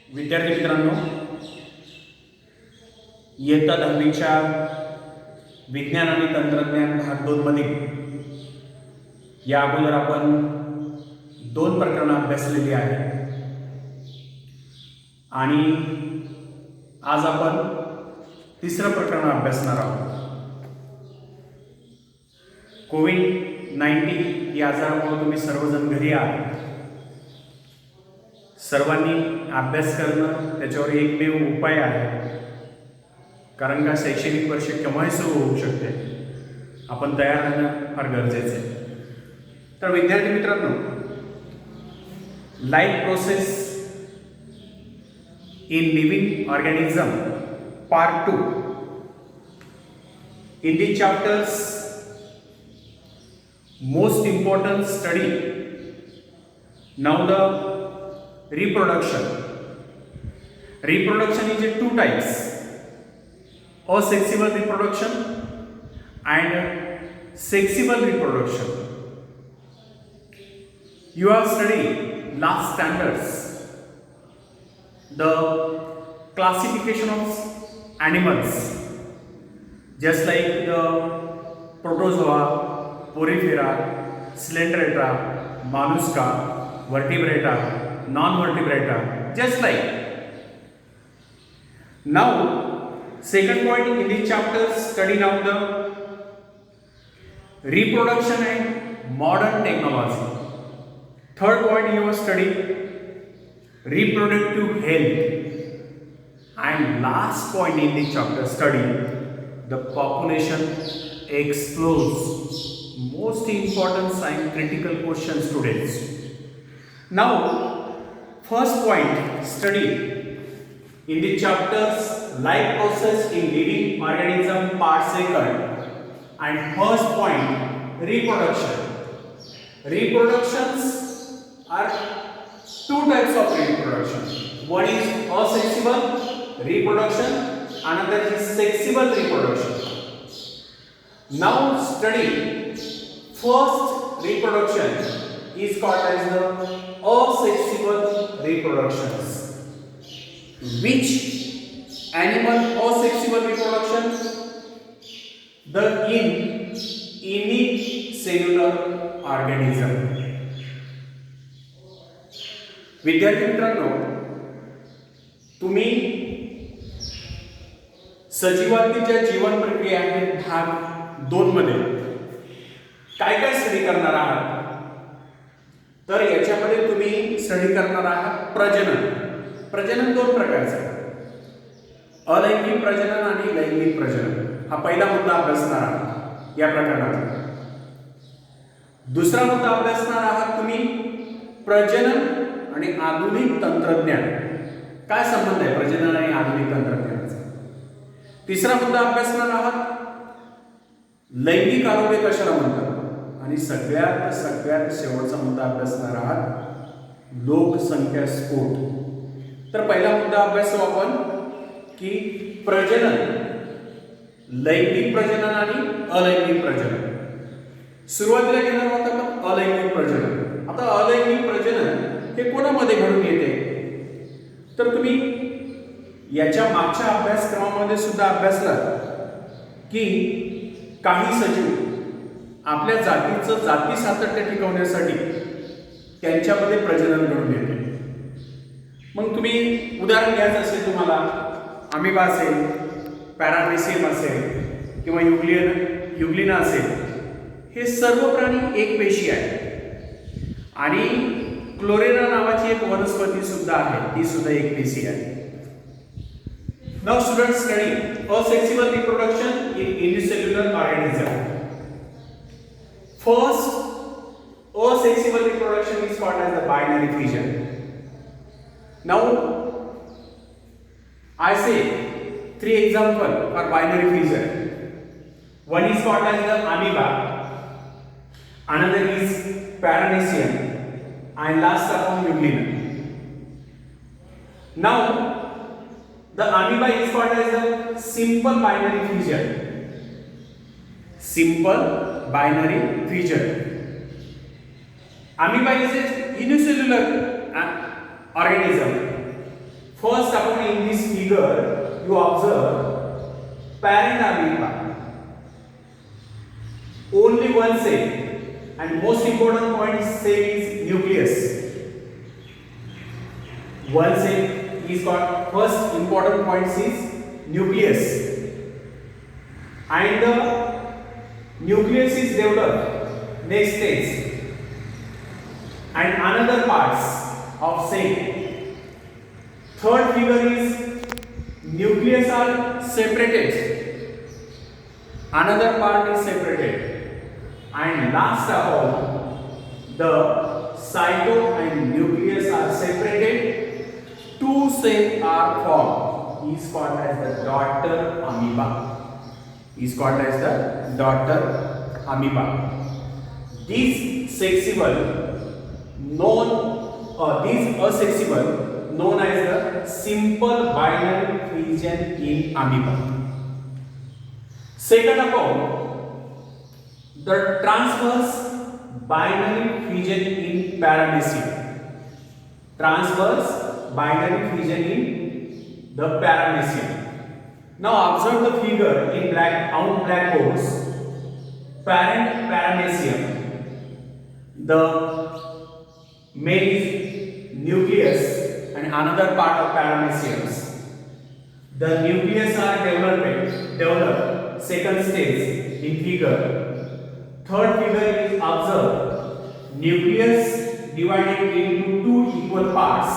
विद्यार्थी मित्रांनो, इयत्ता 10वीच्या विज्ञान आणि तंत्रज्ञान भाग 2 मध्ये या अगोदर आपण 2 प्रकरणं अभ्यासलेली आहेत आणि आज आपण तिसरं प्रकरण अभ्यासणार आहोत. कोविड-19 या आजारामुळे तुम्ही सर्वजण घरी आहात. सर्वांनी अभ्यास करणं त्याच्यावर एकमेव उपाय आहे, कारण का शैक्षणिक वर्ष केव्हाही सुरू होऊ शकते. आपण तयार राहणं फार गरजेचं आहे. तर विद्यार्थी मित्रांनो, life process in living organism part 2. in the chapters most important study now the reproduction is a 2 types: asexual reproduction and sexual reproduction. You have studied last standards the classification of animals, just like the protozoa, porifera, coelenterata, mollusca, vertebrata, non-vertebrata, just like. Now, second point in this chapter, study now the reproduction and modern technology. Third point, you will study reproductive health, and last point in this chapter, study the population explodes. Most important and critical questions today. Now, first point, study in the chapters life process in living organism part 2, and first point, reproduction. Reproductions are 2 types of reproduction. One is asexual reproduction, another is sexual reproduction. Now study first reproduction is called as the asexual reproductions. Which animal asexual reproduction? The unicellular organism. विद्यार्थी मित्रांनो, तुम्ही सजीवांच्या जीवन प्रक्रिया आहेत भाग 2 मध्ये काय काय स्टडी करणार आहात? तर याच्यामध्ये तुम्ही स्टडी करणार आहात प्रजनन. प्रजनन 2 प्रकारचे आहे: अलैंगिक प्रजनन आणि लैंगिक प्रजनन. हा पहिला मुद्दा अभ्यासणार आहात या प्रकरणात. दुसरा मुद्दा अभ्यासणार आहात तुम्ही प्रजनन आणि आधुनिक तंत्रज्ञान. काय संबंध आहे प्रजनन आणि आधुनिक तंत्रज्ञानाचा? तिसरा मुद्दा अभ्यासणार आहात लैंगिक आरोग्य कशाला म्हणतात, आणि सगळ्यात शेवटचा मुद्दा अभ्यासणार आहात लोकसंख्या स्फोट. तर पहिला मुद्दा अभ्यासू आपण की प्रजनन, लैंगिक प्रजनन आणि अलैंगिक प्रजनन. सुरुवातीला घेणार आहोत आपण अलैंगिक प्रजनन. आता अलैंगिक प्रजनन हे कोणामध्ये घडून येते? तर तुम्ही याच्या मागच्या अभ्यासक्रमामध्ये सुद्धा अभ्यासलात की काही सजीव आपल्या जातीचं जाती सातत्य टिकवण्यासाठी त्यांच्यामध्ये प्रजनन घडून येते. मग तुम्ही उदाहरण घ्यायचं असेल, तुम्हाला अमिबा असेल, पॅरामेसियम असेल किंवा युग्लिना असेल, हे सर्व प्राणी एकपेशी आहेत. आणि क्लोरेरा नावाची एक वनस्पती सुद्धा आहे, ती सुद्धा एकपेशी आहे. Now students, study asexual reproduction in unicellular organism. First, asexual reproduction is called as the binary fission. Now, I say 3 examples for binary fission. One is called as the amoeba, another is paramecium, and last one Euglena. Now, the amoeba is called as the simple binary fission. Simple binary fission. Amoeba is a unicellular organism First upon in this figure you observe parent amoeba, only one cell, and most important point cell is nucleus. One cell is got first important point is nucleus, and the nucleus is developed next stage, and another parts of cell. Third figure is nucleus are separated, another part is separated, and last of all the cyto and nucleus are separated, two cells are formed, is called as the daughter amoeba, is called as the daughter amoeba. These sexual known these asexual known as the simple binary fission in amoeba. Second upon the transverse binary fission in paramecium. Transverse binary fission in the paramecium. Now observe the figure in on blackboards. Parent paramecium. The male is nucleus and another part of parameciums. The nucleus are developed second stage in figure. Third figure is observed nucleus divided into two equal parts,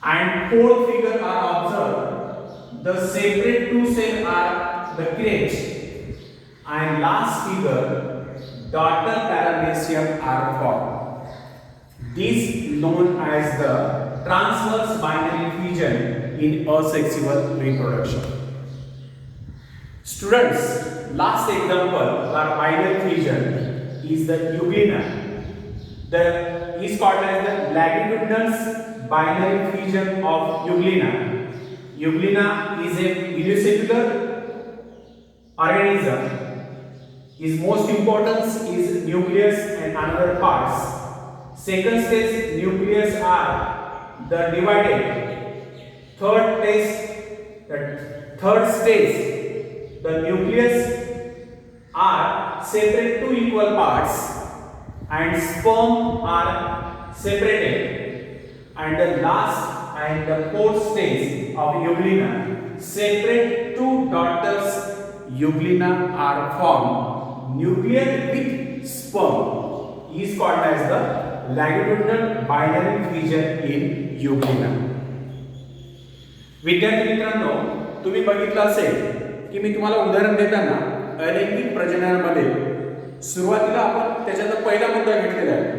and fourth figure are observed the separate two cells are the crate, and last figure daughter paramecium are formed. This known as the transverse binary fission in asexual reproduction. Students, last example for binary fission is the euglena. The is called as the longitudinal binary fission of euglena. Euglena is a unicellular organism. Its most important is nucleus and another parts. Second stage nucleus are the divided. Third stage the nucleus are separate two equal parts, and sperm are separated, and the last and the fourth stage of euglena separate two daughters euglena are formed. Nucleus with sperm is called as the longitudinal binary fission in euglena. विद्यार्थी मित्रांनो, तुम्ही बघितलं असेल की मी तुम्हाला उदाहरण देताना अलैंगिक प्रजननामध्ये सुरुवातीला आपण त्याच्यात पहिला मुद्दा घेतलेला आहे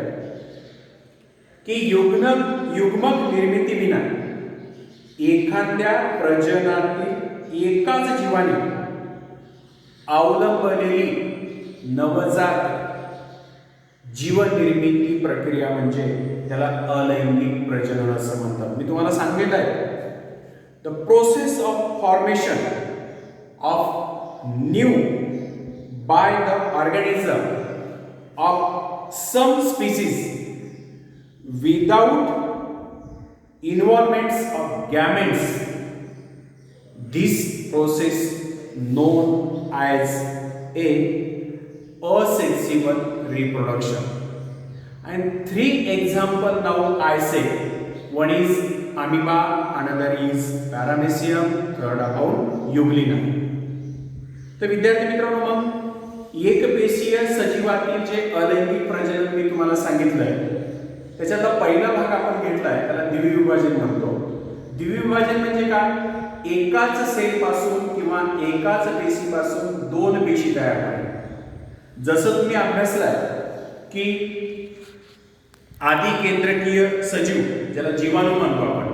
की युग्मक निर्मितीविना एखाद्या प्रजनातील एकाच जीवाने अवलंबलेली नवजात जीवनिर्मिती प्रक्रिया म्हणजे त्याला अलैंगिक प्रजनन असं म्हणतात. मी तुम्हाला सांगितलं आहे the process of formation of new by the organism of some species without involvements of gametes. This process known as a asexual reproduction. And three example now I say. One is amoeba, another is paramecium, third about euglena. तर विद्यार्थी मित्रांनो, मग एकपेशीय सजीवातील जे अलैंगिक प्रजनन मी तुम्हाला सांगितलंय त्याच्यातला पहिला भाग आपण घेतलाय, त्याला द्विविभाजन म्हणतो. द्विविभाजन म्हणजे काय? एकाच सेल पासून किंवा एकाच पेशीपासून दोन पेशी तयार होणे. जसं तुम्ही अभ्यासलाय की आदी केंद्रकीय सजीव ज्याला जीवाणू म्हणतो आपण,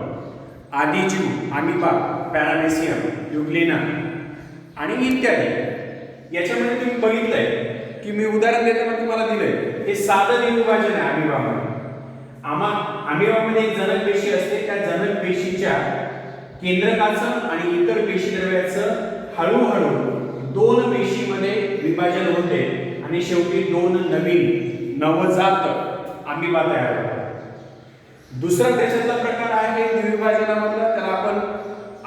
आदिजीव, अमिबा, पॅरामेसियम, युग्लेना आणि इत्यादी. याच्यामध्ये तुम्ही बघितलंय की मी उदाहरण देताना तुम्हाला दिलंय हे साधं द्विविभाजन आहे. अमिबामध्ये एक जनक पेशी असते. त्या जनक पेशीच्या केंद्रकाचं आणि इतर पेशीद्रव्याचं हळूहळू दोन पेशीमध्ये विभाजन होते आणि शेवटी दोन नवीन नवजात अमिबा तयार होतात. दुसरा त्याच्यातला प्रकार आहे द्विविभाजन द्विविभाजनामधलं त्याला आपण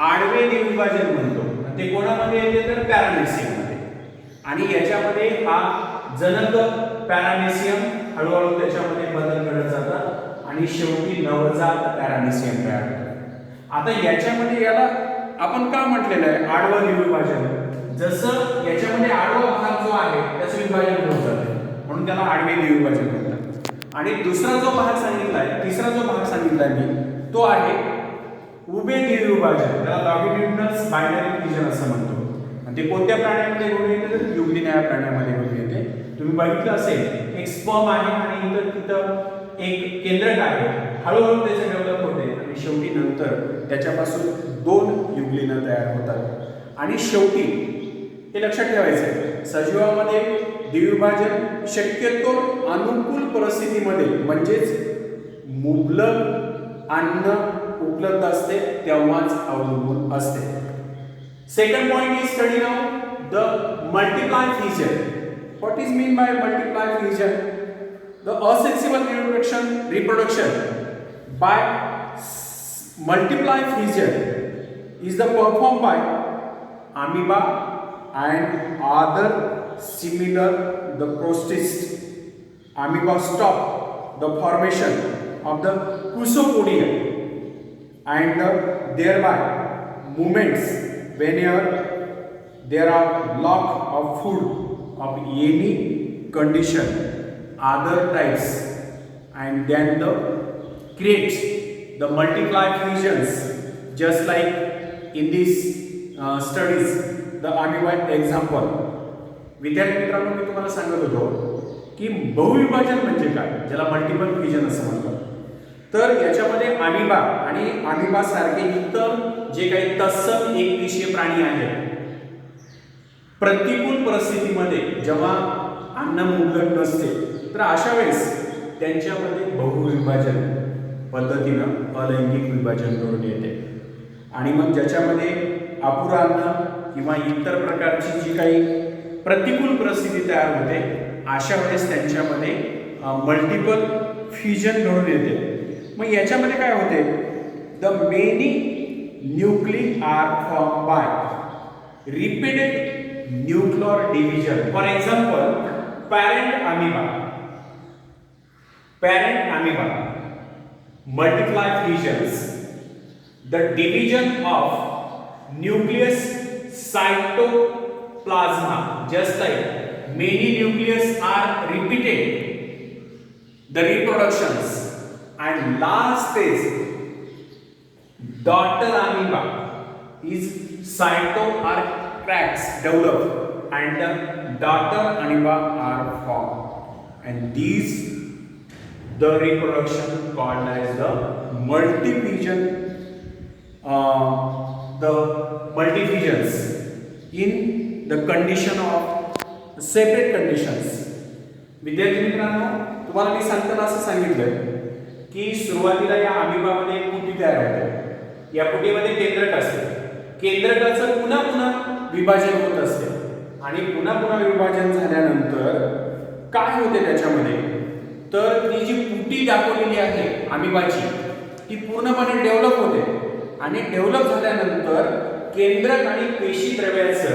आडवे द्विविभाजन म्हणतो. ते कोणामध्ये येते तर पॅरामेसियम मध्ये. आणि याच्यामध्ये हा जनक पॅरामेसियम हळूहळू त्याच्यामध्ये बदल घडत जातात आणि शेवटी नवजात पॅरामेसियम तयार होतात. आता याच्यामध्ये याला आपण का म्हटलेलं आहे आडवं द्विविभाजन? जसं याच्यामध्ये आडवा भाग जो आहे त्याचं विभाजन होत जाते म्हणून त्याला आडवे द्विविभाजन म्हणतात. आणि दुसरा जो भाग सांगितलाय, तिसरा जो भाग सांगितलाय मी, तो आहे उभे द्विविभाजन. त्याला लॉंगिट्युडिनल बायनरी फिजन असं म्हणतो. आणि ते कोणत्या प्राण्यामध्ये घडून येते तर युग्लिनाया प्राण्यामध्ये घडून येते. तुम्ही बघितलं असेल एक स्पर्म आहे आणि इथं तिथं एक केंद्रक आहे. हळूहळू त्याचे डेव्हलप होते आणि शेवटी नंतर त्याच्यापासून 2 युग्लिना तयार होतात. आणि शेवटी हे लक्षात ठेवायचं आहे, सजीवामध्ये द्विविभाजन शक्यतो अनुकूल परिस्थितीमध्ये म्हणजेच मुबलक अन्न उपलब्ध असते तेव्हाच अवलंबून असते. Second point is study now the multiply fission. What is mean by multiply fission? The asexual reproduction by multiply fission is the performed by amoeba and other similar the protists. Amoeba stop the formation of the crusopodia and thereby movements whenever there are lack of food of any condition other types, and then the creates the multiply fusions just like in these studies the amoeba example. विद्यार्थी मित्रांनो, मी तुम्हाला सांगत होतो की बहुविभाजन म्हणजे काय, ज्याला multiple fusion असं म्हणतात. तर याच्यामध्ये अमिबा आणि अमिबा सारखे इतर जे काही तत्सम एकपेशीय प्राणी आहेत, प्रतिकूल परिस्थितीमध्ये जेव्हा अन्न मुबलक नसते तर अशा वेळेस त्यांच्यामध्ये बहुविभाजन पद्धतीनं अलैंगिक विभाजन घडून येते. आणि मग ज्याच्यामध्ये अपुरा अन्न किंवा इतर प्रकारची जी काही प्रतिकूल परिस्थिती तयार होते अशा वेळेस त्यांच्यामध्ये मल्टिपल फ्युजन घडून येते. मग याच्यामध्ये काय होते, the many nuclei are form by repeated nuclear division. For example parent amoeba multiply fusions, the division of nucleus cytoplasma, just like many nucleus are repeated the reproductions, and last phase daughter amoeba is cyto or cracks develop and the daughter amoeba are formed, and these the reproduction called as the multifusion, the multifusions in the condition of separate conditions. विद्यार्थी मित्रांनो, तुम्हाला मी सांगताना असं सांगितलं की सुरुवातीला या अमिबामध्ये एक पुटी तयार होते. या पुटीमध्ये केंद्रक असते. केंद्रकाचं पुन्हा पुन्हा विभाजन होत असते आणि पुन्हा पुन्हा विभाजन झाल्यानंतर काय होते त्याच्यामध्ये, तर ती जी पुटी दाखवलेली आहे अमिबाची ती पूर्णपणे डेव्हलप होते. आणि डेव्हलप झाल्यानंतर केंद्रक आणि पेशी द्रव्याचं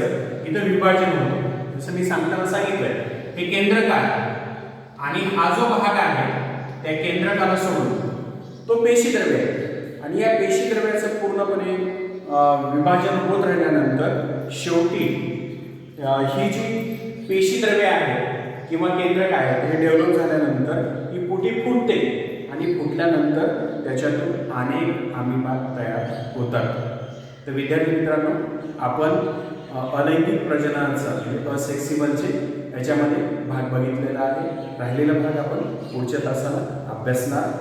इथं विभाजन होतं. जसं मी सांगताना सांगितलंय, हे केंद्रक आहे आणि हा जो भाग आहे त्या केंद्रकाला सोडून तो पेशी द्रव्य आहे. आणि या पेशी द्रव्याचं पूर्णपणे विभाजन होत राहिल्यानंतर शेवटी ही जी पेशी द्रव्य आहे किंवा केंद्रक आहे हे डेव्हलप झाल्यानंतर ही पुटी फुटते आणि फुटल्यानंतर त्याच्यातून अनेक अमिबा तयार होतात. तर विद्यार्थी मित्रांनो, आपण अलैंगिक प्रजननाचा असेक्सिबलचे याच्यामध्ये भाग बघितलेला आहे. राहिलेला भाग आपण पुढच्या तासाला अभ्यासणार.